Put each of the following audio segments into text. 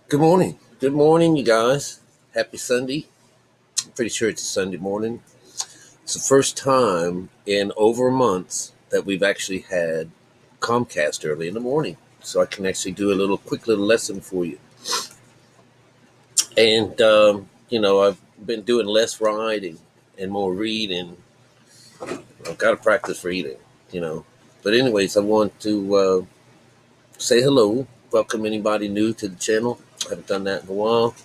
Good morning. Good morning, you guys. Happy Sunday. I'm pretty sure it's a Sunday morning. It's the first time in over a month that we've actually had Comcast early in the morning. So I can actually do a quick little lesson for you. And, I've been doing less writing and more reading. I've got to practice reading. But, anyways, I want to say hello, welcome anybody new to the channel. I haven't done that in a while.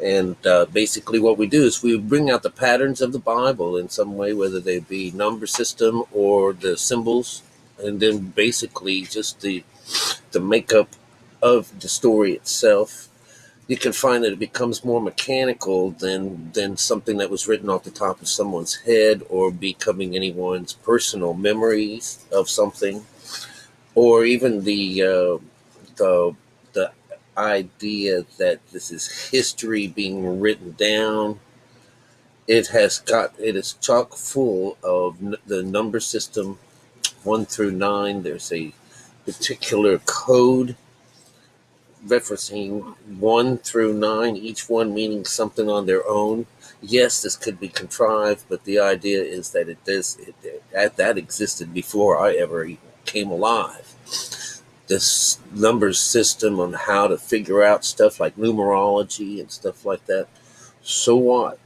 And basically, what we do is we bring out the patterns of the Bible in some way, whether they be number system or the symbols, and then basically just the makeup of the story itself. You can find that it becomes more mechanical than something that was written off the top of someone's head or becoming anyone's personal memories of something, or even the the idea that this is history being written down. It is chock full of the number system 1 through 9. There's a particular code referencing 1 through 9, each one meaning something on their own. Yes, this could be contrived, but the idea is that that existed before I ever even came alive. This numbers system on how to figure out stuff like numerology and stuff like that. So what?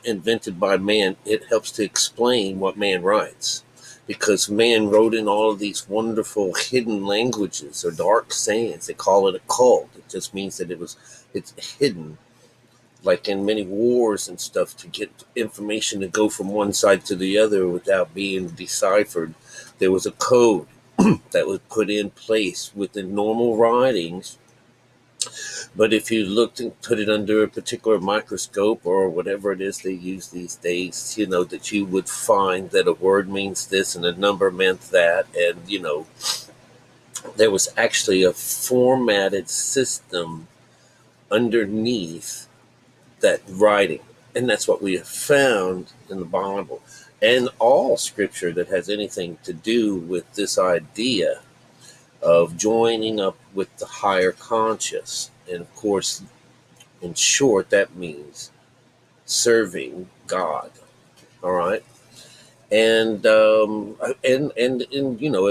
Invented by man, it helps to explain what man writes. Because man wrote in all of these wonderful hidden languages or dark sayings. They call it occult. It just means that it's hidden. Like in many wars and stuff, to get information to go from one side to the other without being deciphered, there was a code that was put in place within normal writings. But if you looked and put it under a particular microscope or whatever it is they use these days, that you would find that a word means this and a number meant that. And, there was actually a formatted system underneath that writing. And that's what we have found in the Bible. And all scripture that has anything to do with this idea of joining up with the higher conscious. And of course, in short, that means serving God. All right. And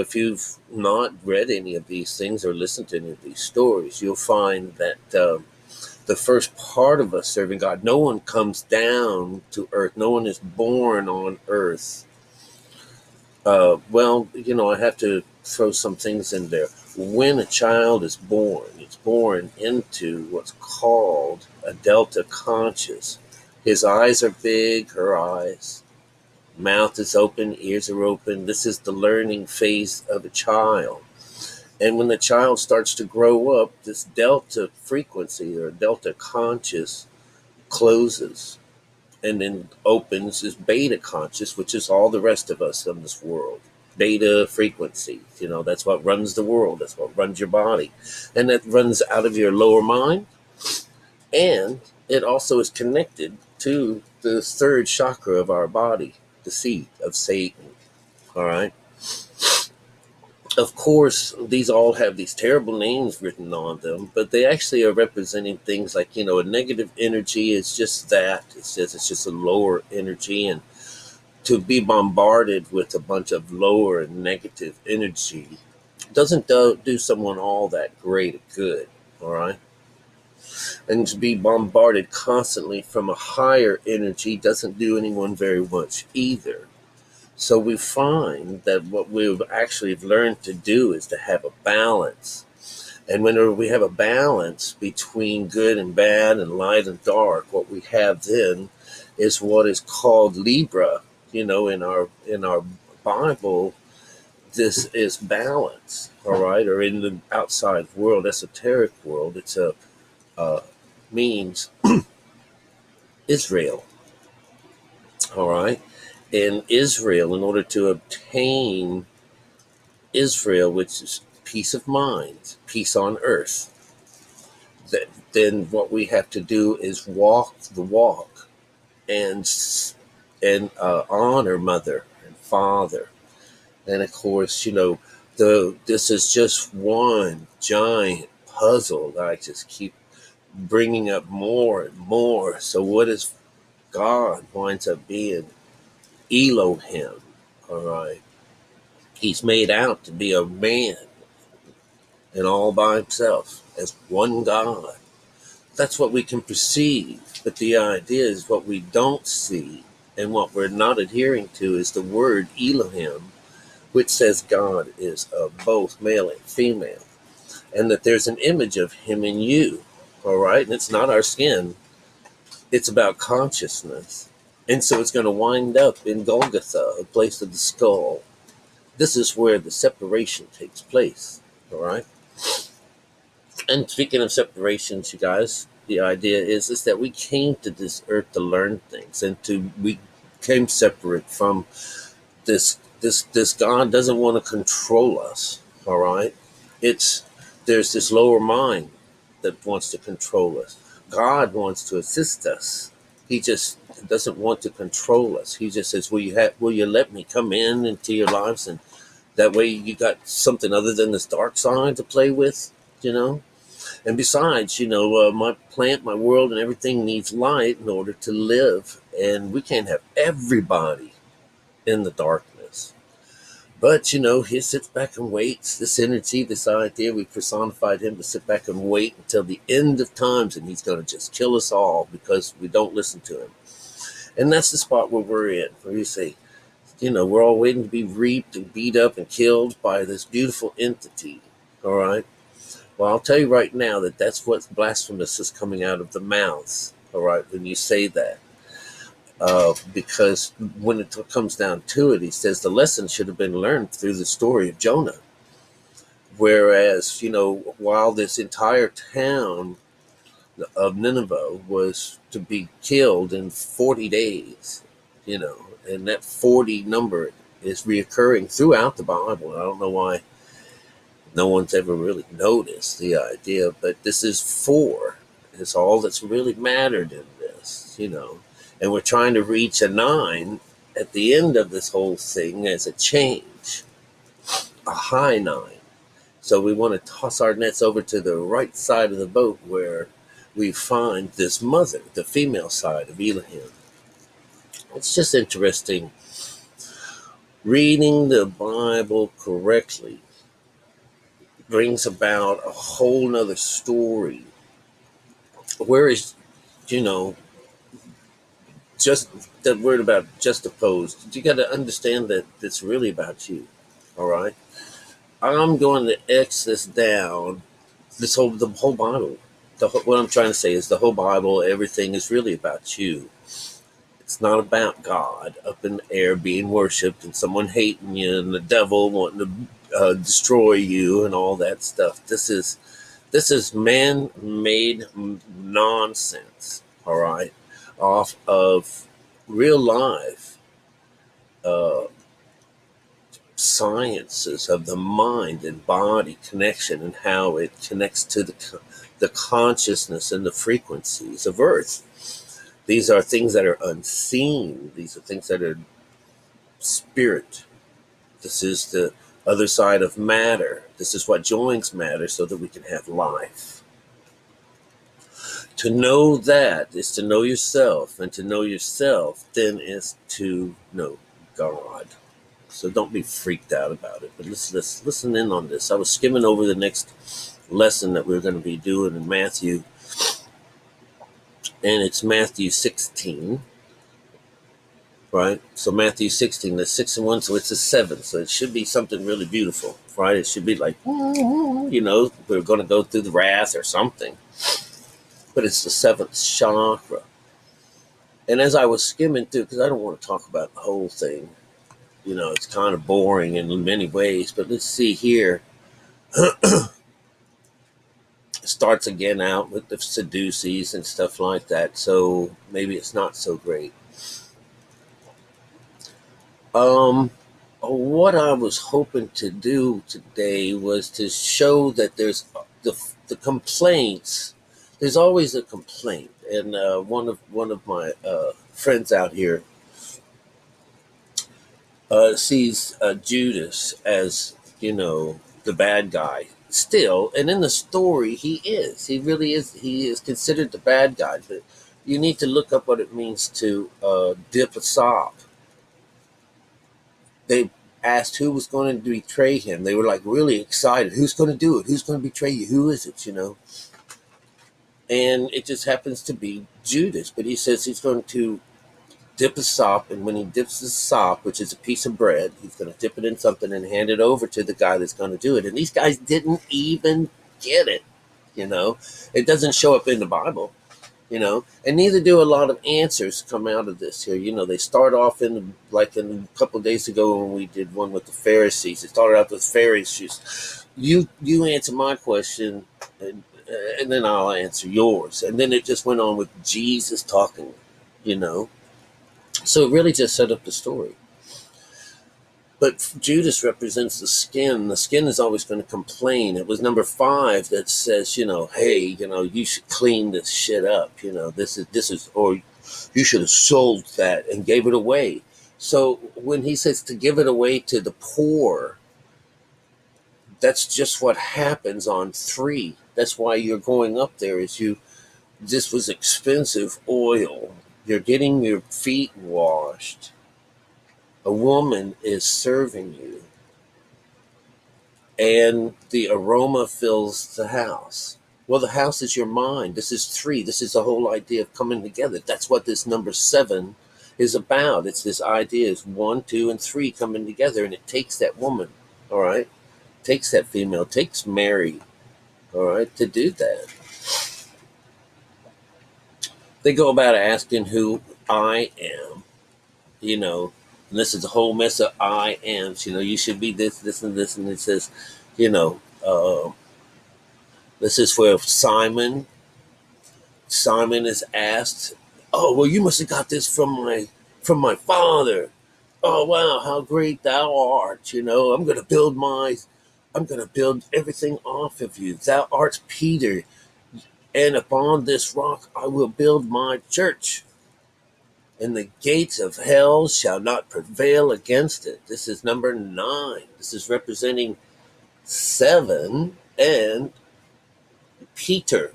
if you've not read any of these things or listened to any of these stories, you'll find that the first part of us serving God, no one comes down to earth. No one is born on earth. I have to throw some things in there. When a child is born, it's born into what's called a delta conscious. His eyes are big, her eyes. Mouth is open, ears are open. This is the learning phase of a child. And when the child starts to grow up, this delta frequency or delta conscious closes and then opens is beta conscious, which is all the rest of us in this world. Beta frequency, that's what runs the world. That's what runs your body. And that runs out of your lower mind. And it also is connected to the third chakra of our body, the seat of Satan. All right. Of course, these all have these terrible names written on them, but they actually are representing things like, a negative energy is just that. It's just a lower energy. And to be bombarded with a bunch of lower and negative energy doesn't do someone all that great of good. All right. And to be bombarded constantly from a higher energy doesn't do anyone very much either. So we find that what we've actually learned to do is to have a balance. And whenever we have a balance between good and bad and light and dark, what we have then is what is called Libra. In our Bible, this is balance, all right? Or in the outside world, esoteric world, it's means Israel, all right? In Israel, in order to obtain Israel, which is peace of mind, peace on earth, then what we have to do is walk the walk and honor mother and father. And of course, this is just one giant puzzle that I just keep bringing up more and more. So what is God winds up being? Elohim, all right? He's made out to be a man and all by himself as one God. That's what we can perceive. But the idea is what we don't see and what we're not adhering to is the word Elohim, which says God is both male and female, and that there's an image of him in you, all right? And it's not our skin, it's about consciousness. And so it's going to wind up in Golgotha, a place of the skull. This is where the separation takes place, all right? And speaking of separations, you guys, the idea is that we came to this earth to learn things, and we came separate from this God doesn't want to control us, all right? There's this lower mind that wants to control us. God wants to assist us. He just doesn't want to control us. He just says, will you let me come in into your lives, and that way you got something other than this dark side to play with, you know? And besides, my plant, my world, and everything needs light in order to live. And we can't have everybody in the darkness. But, he sits back and waits. This energy, this idea, we personified him to sit back and wait until the end of times. And he's going to just kill us all because we don't listen to him. And that's the spot where we're in, where you say, we're all waiting to be reaped and beat up and killed by this beautiful entity. All right. Well, I'll tell you right now that that's what blasphemous is coming out of the mouths, all right, when you say that. Because when it comes down to it, he says the lesson should have been learned through the story of Jonah. Whereas, while this entire town of Nineveh was to be killed in 40 days, and that 40 number is reoccurring throughout the Bible. I don't know why no one's ever really noticed the idea, but this is 4. It's all that's really mattered in this, And we're trying to reach a 9 at the end of this whole thing as a change, a high 9. So we want to toss our nets over to the right side of the boat where we find this mother, the female side of Elohim. It's just interesting reading the Bible correctly brings about a whole nother story. Whereas, just that word about just opposed, you got to understand that it's really about you. All right. I'm going to X this down. The whole Bible. What I'm trying to say is the whole Bible, everything is really about you. It's not about God up in the air being worshipped and someone hating you and the devil wanting to destroy you and all that stuff. This is man-made nonsense, all right, off of real life sciences of the mind and body connection and how it connects to the consciousness and the frequencies of Earth. These are things that are unseen. These are things that are spirit. This is the other side of matter. This is what joins matter so that we can have life. To know that is to know yourself, and to know yourself then is to know God. So don't be freaked out about it, but let's listen in on this. I was skimming over the next lesson that we're going to be doing in Matthew, and it's Matthew 16. Right? So Matthew 16, that's 6 and 1, so it's a 7. So it should be something really beautiful, right? It should be like, we're going to go through the wrath or something. But it's the 7th chakra. And as I was skimming through, because I don't want to talk about the whole thing, it's kind of boring in many ways, but let's see here. It starts again out with the Sadducees and stuff like that, so maybe it's not so great. What I was hoping to do today was to show that there's the complaints. There's always a complaint, and one of my friends out here sees Judas as the bad guy still, and in the story, he really is, he is considered the bad guy. But you need to look up what it means to dip a sop. They asked who was going to betray him. They were like really excited. Who's going to do it? Who's going to betray you? Who is it? And it just happens to be Judas. But he says he's going to dip a sop, and when he dips the sop, which is a piece of bread, he's going to dip it in something and hand it over to the guy that's going to do it. And these guys didn't even get it. It doesn't show up in the Bible. And neither do a lot of answers come out of this here. They start off in a couple of days ago when we did one with the Pharisees. It started out with Pharisees. You answer my question, and then I'll answer yours. And then it just went on with Jesus talking. So it really just set up the story. But Judas represents the skin. The skin is always going to complain. It was number 5 that says, hey, you should clean this shit up. This is, or you should have sold that and gave it away. So when he says to give it away to the poor, that's just what happens on 3. That's why you're going up there. This was expensive oil. You're getting your feet washed. A woman is serving you, and the aroma fills the house. Well, the house is your mind. This is 3. This is the whole idea of coming together. That's what this number 7 is about. It's this idea is 1, 2, and 3 coming together, and it takes that woman, all right? It takes that female, it takes Mary, all right, to do that. They go about asking who I am, and this is a whole mess of I ams. You should be this, this, and this. And it says, this is where Simon is asked, oh, well, you must have got this from my father. Oh, wow, how great thou art. I'm going to build everything off of you. Thou art Peter, and upon this rock I will build my church, and the gates of hell shall not prevail against it. This is number 9. This is representing 7 and Petra.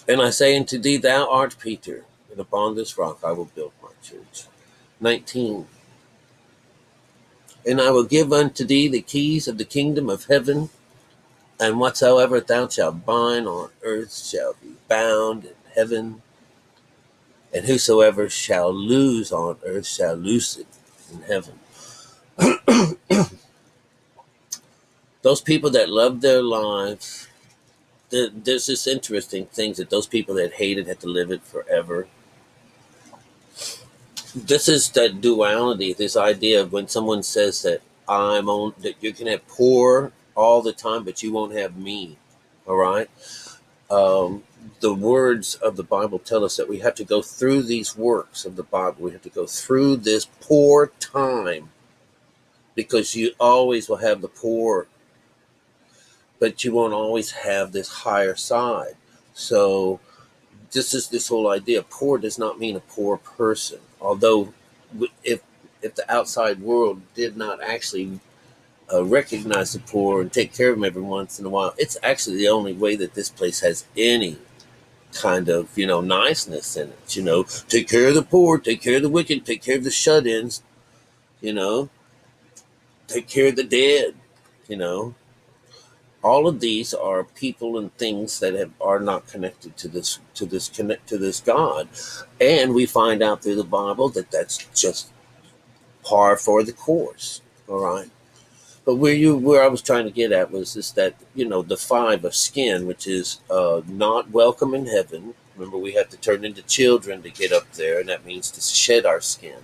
And I say unto thee, thou art Peter, and upon this rock I will build my church. 19. And I will give unto thee the keys of the kingdom of heaven, and whatsoever thou shalt bind on earth shall be bound in heaven, and whosoever shall loose on earth shall loose it in heaven. Those people that love their lives, there's this interesting things that those people that hate it have to live it forever. This is that duality, this idea of when someone says that that you can have poor all the time, but you won't have me. All right. The words of the Bible tell us that we have to go through these works of the Bible. We have to go through this poor time, because you always will have the poor, but you won't always have this higher side. So this is this whole idea. Poor does not mean a poor person. Although if the outside world did not actually recognize the poor and take care of them every once in a while, it's actually the only way that this place has any kind of, niceness in it. Take care of the poor, take care of the wicked, take care of the shut-ins, take care of the dead, All of these are people and things that are not connected to this God, and we find out through the Bible that that's just par for the course. All right. But where I was trying to get at was just that, the 5 of skin, which is not welcome in heaven. Remember, we have to turn into children to get up there, and that means to shed our skin.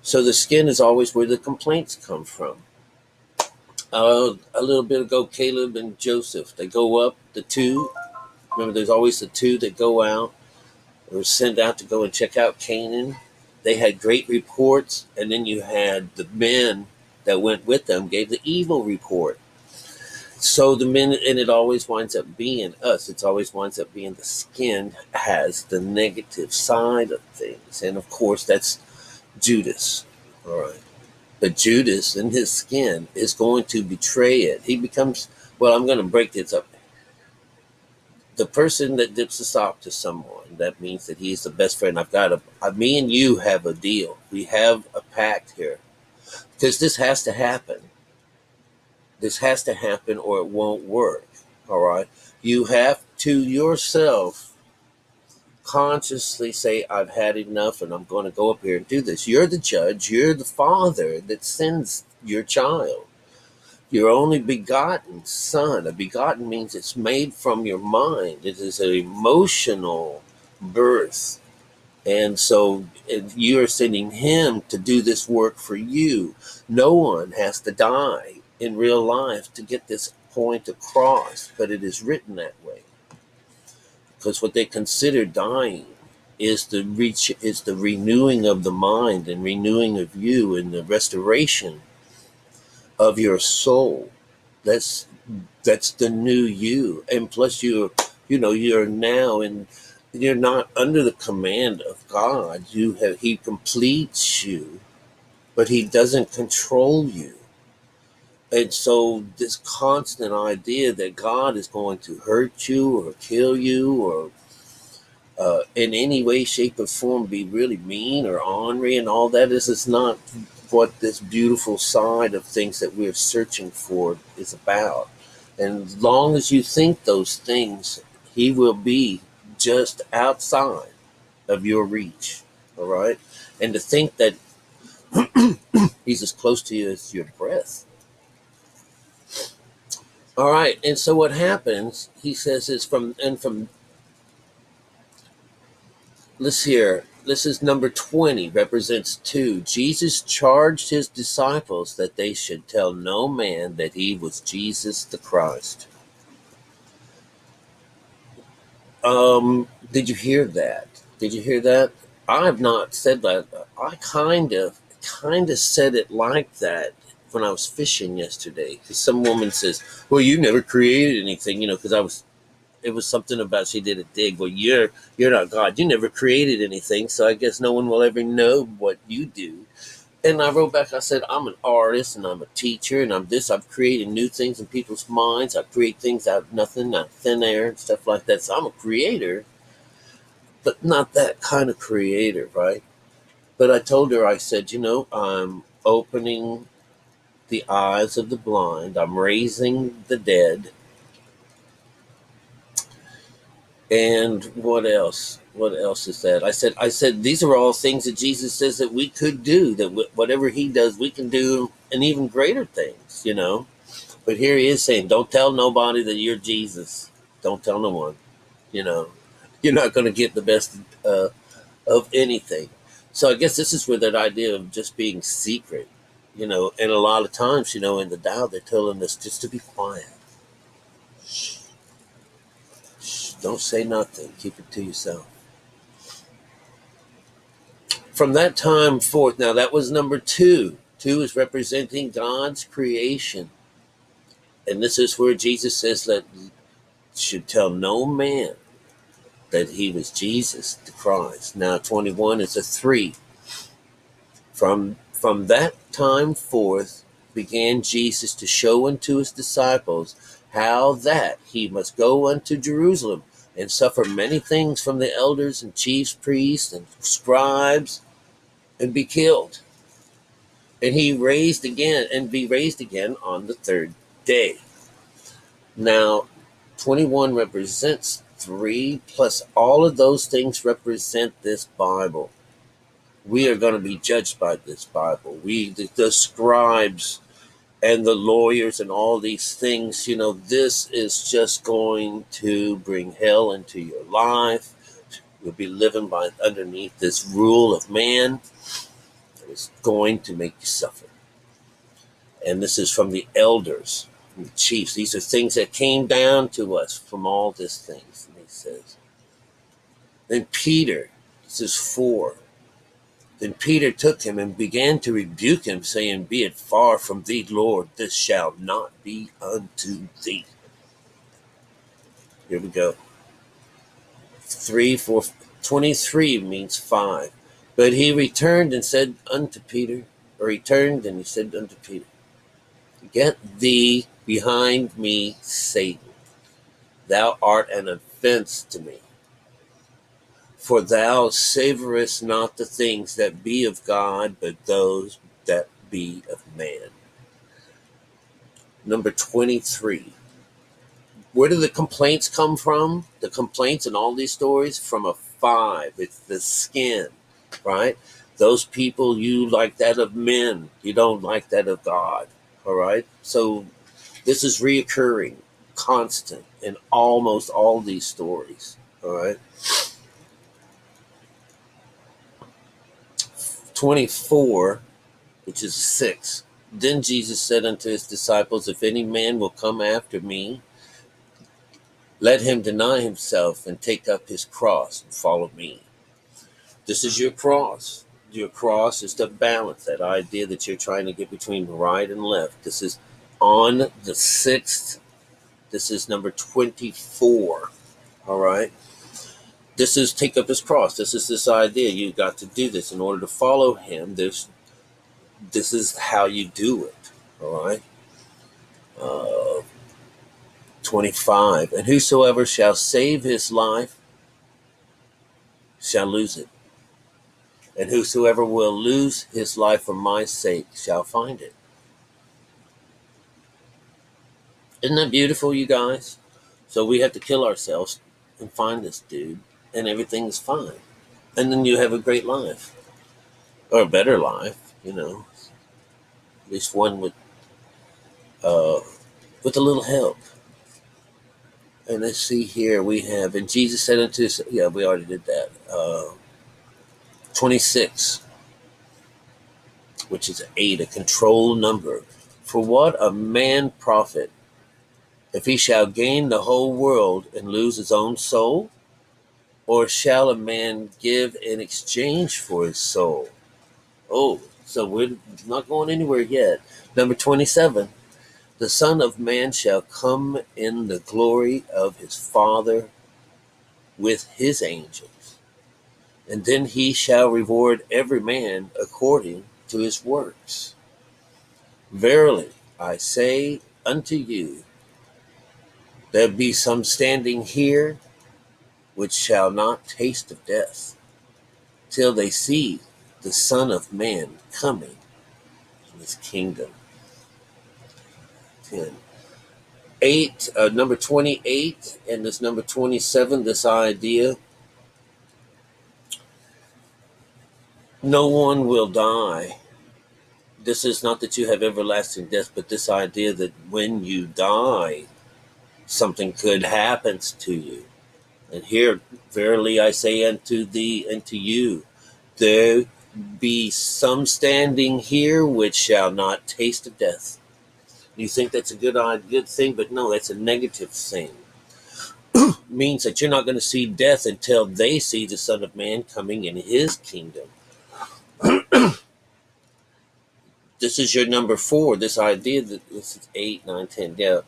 So the skin is always where the complaints come from. A little bit ago, Caleb and Joseph, they go up, the 2. Remember, there's always the 2 that go out or sent out to go and check out Canaan. They had great reports, and then you had the men that went with them gave the evil report. So the men, and it always winds up being us. It always winds up being the skin has the negative side of things. And of course, that's Judas. All right. But Judas in his skin is going to betray it. He becomes, well, I'm going to break this up. The person that dips the sock to someone, that means that he's the best friend. Me and you have a deal. We have a pact here. Because this has to happen. This has to happen or it won't work. All right. You have to yourself consciously say, I've had enough and I'm going to go up here and do this. You're the judge. You're the father that sends your child. Your only begotten son. A begotten means it's made from your mind. It is an emotional birth. And so you're sending him to do this work for you. No one has to die in real life to get this point across, but it is written that way. Because what they consider dying is the renewing of the mind and renewing of you and the restoration of your soul. That's the new you. And plus you're now in, you're not under the command of God. He completes you, but he doesn't control you. And so this constant idea that God is going to hurt you or kill you or in any way, shape, or form be really mean or ornery and all that is not what this beautiful side of things that we're searching for is about. And as long as you think those things, he will be just outside of your reach. All right. And to think that he's as close to you as your breath. All right. And so what happens, he says, is from let's hear. This is number 20, represents 2. Jesus charged his disciples that they should tell no man that he was Jesus the Christ. Did you hear that? Did you hear that? I have not said that. I kind of said it like that when I was fishing yesterday. Because some woman says, "Well, you never created anything," because it was something about she did a dig. Well, you're not God. You never created anything, so I guess no one will ever know what you do. And I wrote back, I said, I'm an artist and I'm a teacher and I'm this. I've created new things in people's minds. I create things out of nothing, out of thin air and stuff like that. So I'm a creator, but not that kind of creator, right? But I told her, I said, I'm opening the eyes of the blind. I'm raising the dead. And what else? What else is that? I said, these are all things that Jesus says that we could do, that whatever he does, we can do and even greater things. But here he is saying, don't tell nobody that you're Jesus. Don't tell no one, you know. You're not going to get the best of anything. So I guess this is where that idea of just being secret, and a lot of times, in the Tao, they're telling us just to be quiet. Don't say nothing. Keep it to yourself. From that time forth, now that was number 2. 2 is representing God's creation. And this is where Jesus says that should tell no man that he was Jesus the Christ. Now 21 is a 3. From that time forth began Jesus to show unto his disciples how that he must go unto Jerusalem and suffer many things from the elders and chief priests and scribes and be killed. And be raised again on the 3rd day. Now, 21 represents 3, plus all of those things represent this Bible. We are going to be judged by this Bible. The scribes and the lawyers and all these things, this is just going to bring hell into your life. You'll be living underneath this rule of man. It's going to make you suffer. And this is from the elders, from the chiefs. These are things that came down to us from all these things. And he says, then Peter, this is 4. Then Peter took him and began to rebuke him, saying, be it far from thee, Lord, this shall not be unto thee. Here we go. 3, 4, 23 means 5. But he returned and said unto Peter, Or he turned and he said unto Peter, Get thee behind me, Satan. Thou art an offense to me. For thou savorest not the things that be of God, but those that be of man. Number 23. Where do the complaints come from? The complaints in all these stories? From a 5. It's the skin, right? Those people, you like that of men. You don't like that of God, all right? So this is reoccurring, constant in almost all these stories, all right? 24, which is 6. Then Jesus said unto his disciples, If any man will come after me, let him deny himself and take up his cross and follow me. This is your cross. Your cross is to balance that idea that you're trying to get between right and left. This is on the 6th. This is number 24. All right. This is take up his cross. This is this idea. You got to do this in order to follow him. This is how you do it. All right. 25. And whosoever shall save his life shall lose it. And whosoever will lose his life for my sake shall find it. Isn't that beautiful, you guys? So we have to kill ourselves and find this dude, and everything's fine. And then you have a great life. Or a better life, At least one with a little help. And let's see here, we have, and Jesus said unto us, yeah, we already did that. 26, which is 8, a control number. For what a man profit if he shall gain the whole world and lose his own soul? Or shall a man give in exchange for his soul? Oh, so we're not going anywhere yet. Number 27, the Son of Man shall come in the glory of his Father with his angels. And then he shall reward every man according to his works. Verily, I say unto you, there be some standing here which shall not taste of death, till they see the Son of Man coming in his kingdom. 10. 8, number 28, and this number 27, this idea, no one will die. This is not that you have everlasting death, but this idea that when you die, something good happens to you. And here, verily I say unto thee and to you, there be some standing here which shall not taste of death. You think that's a good thing, but no, that's a negative thing. It means that you're not going to see death until they see the Son of Man coming in his kingdom. This is your number 4, this idea that this is 8, 9, 10. Yeah.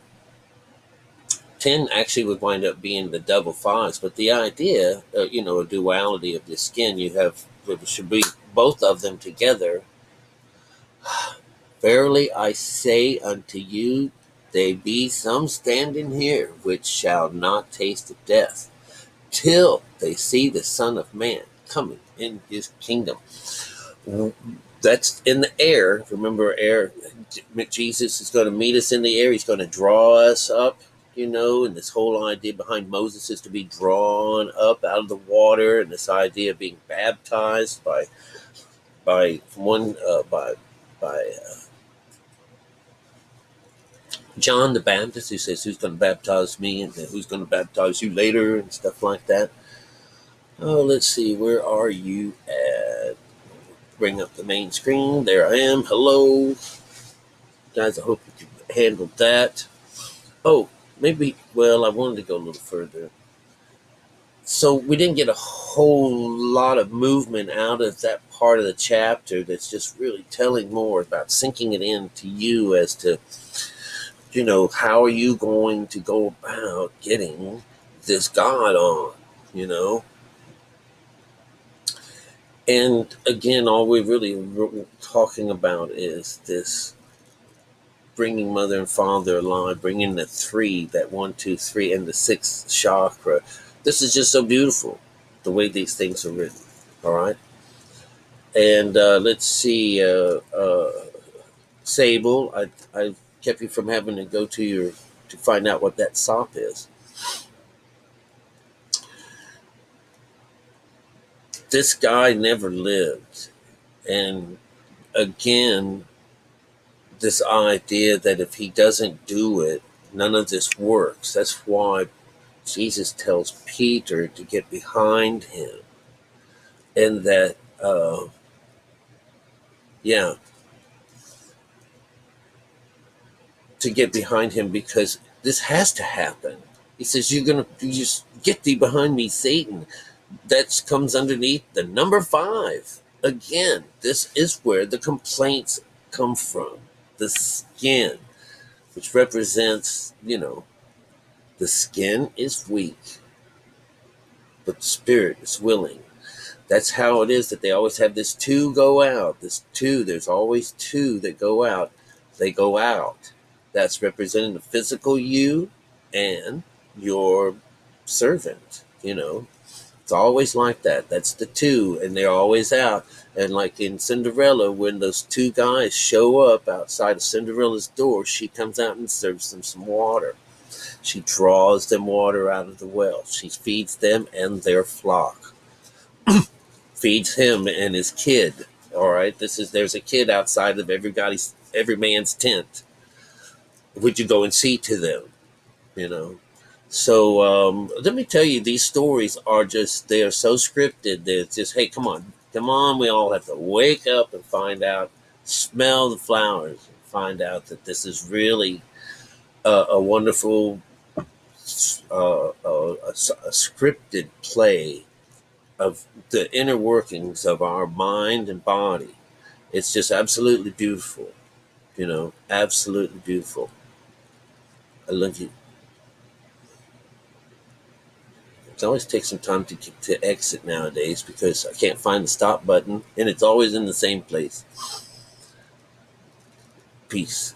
10 actually would wind up being the double 5s, but the idea, a duality of the skin, there should be both of them together. Verily I say unto you, there be some standing here which shall not taste of death, till they see the Son of Man coming in his kingdom. That's in the air. Remember, air. Jesus is going to meet us in the air. He's going to draw us up, and this whole idea behind Moses is to be drawn up out of the water, and this idea of being baptized by John the Baptist, who says, who's going to baptize me and who's going to baptize you later and stuff like that. Oh, let's see. Where are you at? Bring up the main screen. There I am. Hello. Guys, I hope you can handle that. Oh, maybe, I wanted to go a little further. So we didn't get a whole lot of movement out of that part of the chapter that's just really telling more about sinking it into you as to, how are you going to go about getting this God on, And again, all we're really talking about is this bringing mother and father alive, bringing the three, that 1, 2, 3, and the sixth chakra. This is just so beautiful, the way these things are written. All right. And let's see, Sable, I kept you from having to go to find out what that sop is. This guy never lived. And again, this idea that if he doesn't do it, none of this works. That's why Jesus tells Peter to get behind him. And that, yeah, to get behind him, because this has to happen. He says, you just get thee behind me, Satan. That comes underneath the number 5. Again, this is where the complaints come from. The skin, which represents, the skin is weak, but the spirit is willing. That's how it is that they always have this 2 go out. This 2, there's always 2 that go out. They go out. That's representing the physical you and your servant, It's always like that. That's the 2, and they're always out. And like in Cinderella, when those 2 guys show up outside of Cinderella's door, she comes out and serves them some water. She draws them water out of the well. She feeds them and their flock. Feeds him and his kid. All right, there's a kid outside of every man's tent. Would you go and see to them? So let me tell you, these stories they are so scripted that it's just, hey, come on, we all have to wake up and find out, smell the flowers, and find out that this is really a wonderful, a scripted play of the inner workings of our mind and body. It's just absolutely beautiful, absolutely beautiful. I love you. It always takes some time to exit nowadays because I can't find the stop button, and it's always in the same place. Peace.